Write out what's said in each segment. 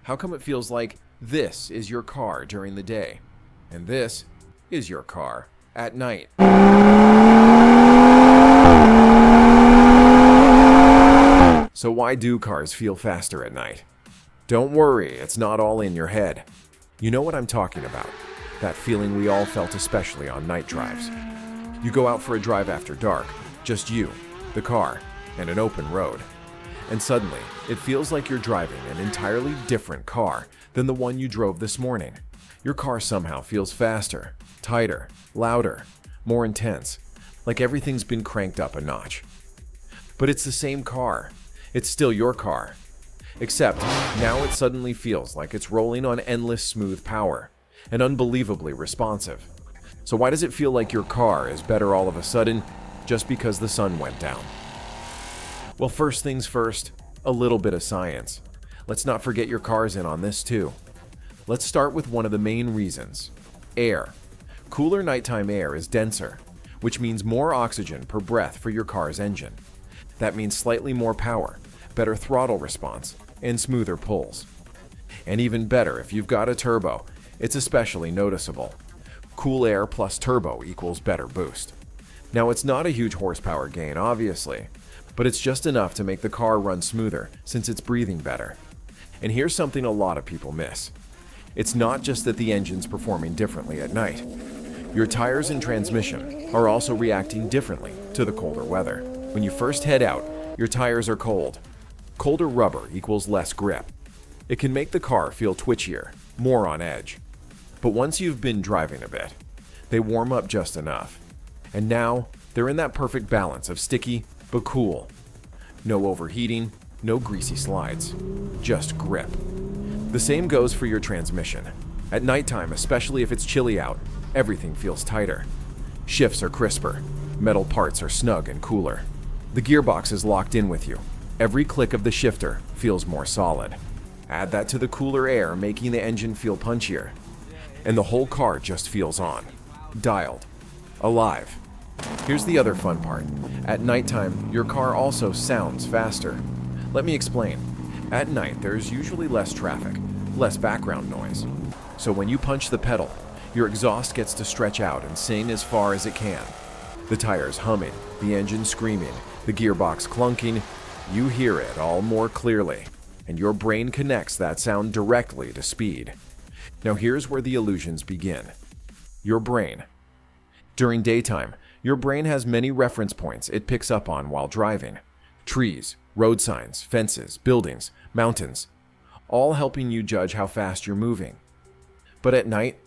How come it feels like this is your car during the day, and this is your car at night? So why do cars feel faster at night? Don't worry, it's not all in your head. You know what I'm talking about. That feeling we all felt, especially on night drives. You go out for a drive after dark, just you, the car, and an open road. And suddenly, it feels like you're driving an entirely different car than the one you drove this morning. Your car somehow feels faster, tighter, louder, more intense, like everything's been cranked up a notch. But it's the same car. It's still your car. Except, now it suddenly feels like it's rolling on endless smooth power and unbelievably responsive. So why does it feel like your car is better all of a sudden just because the sun went down? Well, first things first, a little bit of science. Let's not forget your car's in on this too. Let's start with one of the main reasons: air. Cooler nighttime air is denser, which means more oxygen per breath for your car's engine. That means slightly more power, better throttle response, and smoother pulls. And even better if you've got a turbo, it's especially noticeable. Cool air plus turbo equals better boost. Now, it's not a huge horsepower gain, obviously, but it's just enough to make the car run smoother since it's breathing better. And here's something a lot of people miss. It's not just that the engine's performing differently at night. Your tires and transmission are also reacting differently to the colder weather. When you first head out, your tires are cold. Colder rubber equals less grip. It can make the car feel twitchier, more on edge. But once you've been driving a bit, they warm up just enough. And now, they're in that perfect balance of sticky but cool. No overheating, no greasy slides, just grip. The same goes for your transmission. At nighttime, especially if it's chilly out, everything feels tighter. Shifts are crisper, metal parts are snug and cooler. The gearbox is locked in with you. Every click of the shifter feels more solid. Add that to the cooler air making the engine feel punchier, and the whole car just feels on, dialed, alive. Here's the other fun part. At nighttime, your car also sounds faster. Let me explain. At night, there's usually less traffic, less background noise. So when you punch the pedal, your exhaust gets to stretch out and sing as far as it can. The tires humming, the engine screaming, the gearbox clunking. You hear it all more clearly, and your brain connects that sound directly to speed. Now here's where the illusions begin. Your brain. During daytime, your brain has many reference points it picks up on while driving. Trees, road signs, fences, buildings, mountains, all helping you judge how fast you're moving. But at night,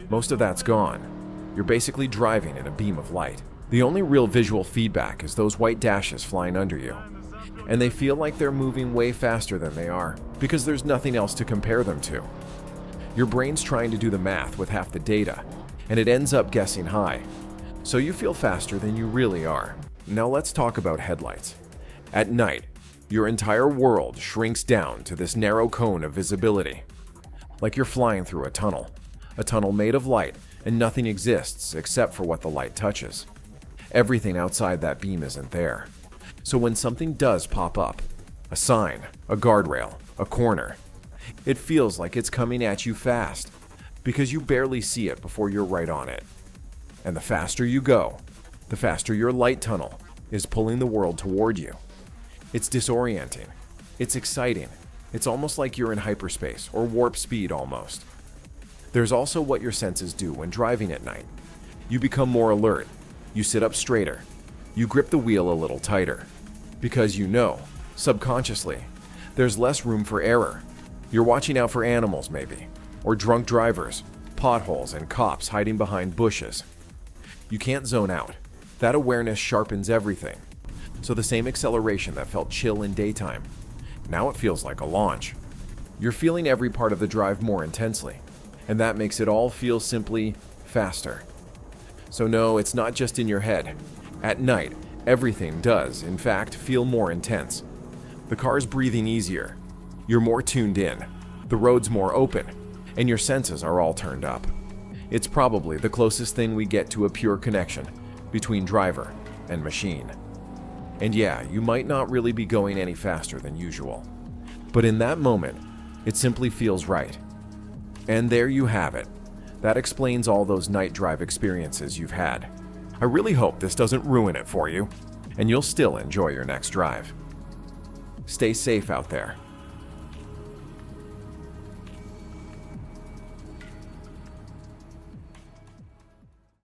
most of that's gone. You're basically driving in a beam of light. The only real visual feedback is those white dashes flying under you. And they feel like they're moving way faster than they are, because there's nothing else to compare them to. Your brain's trying to do the math with half the data, and it ends up guessing high. So you feel faster than you really are. Now let's talk about headlights. At night, your entire world shrinks down to this narrow cone of visibility. Like you're flying through a tunnel made of light, and nothing exists except for what the light touches. Everything outside that beam isn't there. So when something does pop up, a sign, a guardrail, a corner, it feels like it's coming at you fast, because you barely see it before you're right on it. And the faster you go, the faster your light tunnel is pulling the world toward you. It's disorienting. It's exciting. It's almost like you're in hyperspace or warp speed almost. There's also what your senses do when driving at night. You become more alert. You sit up straighter. You grip the wheel a little tighter. Because you know, subconsciously, there's less room for error. You're watching out for animals maybe, or drunk drivers, potholes, and cops hiding behind bushes. You can't zone out. That awareness sharpens everything. So the same acceleration that felt chill in daytime, now it feels like a launch. You're feeling every part of the drive more intensely, and that makes it all feel simply faster. So no, it's not just in your head. At night, everything does, in fact, feel more intense. The car's breathing easier. You're more tuned in. The road's more open, and your senses are all turned up. It's probably the closest thing we get to a pure connection between driver and machine. And yeah, you might not really be going any faster than usual. But in that moment, It simply feels right. And there you have it. That explains all those night drive experiences you've had. I really hope this doesn't ruin it for you, and you'll still enjoy your next drive. Stay safe out there.